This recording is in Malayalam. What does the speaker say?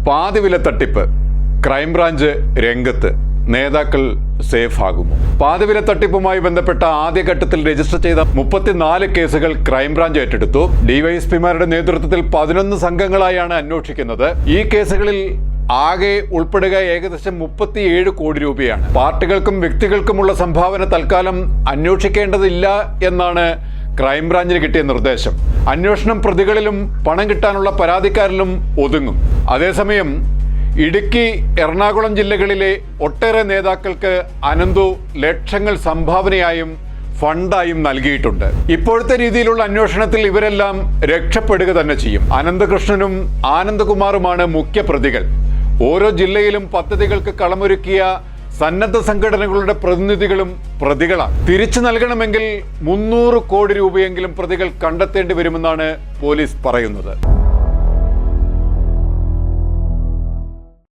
പാതിവില തട്ടിപ്പ്, ക്രൈംബ്രാഞ്ച് രംഗത്ത്, നേതാക്കൾ സേഫ് ആകുമോ? പാതിവില തട്ടിപ്പുമായി ബന്ധപ്പെട്ട ആദ്യഘട്ടത്തിൽ രജിസ്റ്റർ ചെയ്ത 34 കേസുകൾ ക്രൈംബ്രാഞ്ച് ഏറ്റെടുത്തു. ഡിവൈഎസ്പിമാരുടെ നേതൃത്വത്തിൽ 11 സംഘങ്ങളായാണ് അന്വേഷിക്കുന്നത്. ഈ കേസുകളിൽ ആകെ ഉൾപ്പെടുക ഏകദേശം 37 കോടി രൂപയാണ്. പാർട്ടികൾക്കും വ്യക്തികൾക്കുമുള്ള സംഭാവന തൽക്കാലം അന്വേഷിക്കേണ്ടതില്ല എന്നാണ് ക്രൈംബ്രാഞ്ചിന് കിട്ടിയ നിർദ്ദേശം. അന്വേഷണം പ്രതികളിലും പണം കിട്ടാനുള്ള പരാതിക്കാരിലും ഒതുങ്ങും. അതേസമയം ഇടുക്കി, എറണാകുളം ജില്ലകളിലെ ഒട്ടേറെ നേതാക്കൾക്ക് അനന്തു ലക്ഷങ്ങൾ സംഭാവനയായും ഫണ്ടായും നൽകിയിട്ടുണ്ട്. ഇപ്പോഴത്തെ രീതിയിലുള്ള അന്വേഷണത്തിൽ ഇവരെല്ലാം രക്ഷപ്പെടുക തന്നെ ചെയ്യും. അനന്തകൃഷ്ണനും ആനന്ദകുമാറുമാണ് മുഖ്യ പ്രതികൾ. ഓരോ ജില്ലയിലും പദ്ധതികൾക്ക് കളമൊരുക്കിയ സന്നദ്ധ സംഘടനകളുടെ പ്രതിനിധികളും പ്രതികളാണ്. തിരിച്ചു നൽകണമെങ്കിൽ 300 കോടി രൂപയെങ്കിലും പ്രതികൾ കണ്ടെത്തേണ്ടി വരുമെന്നാണ് പോലീസ് പറയുന്നത്.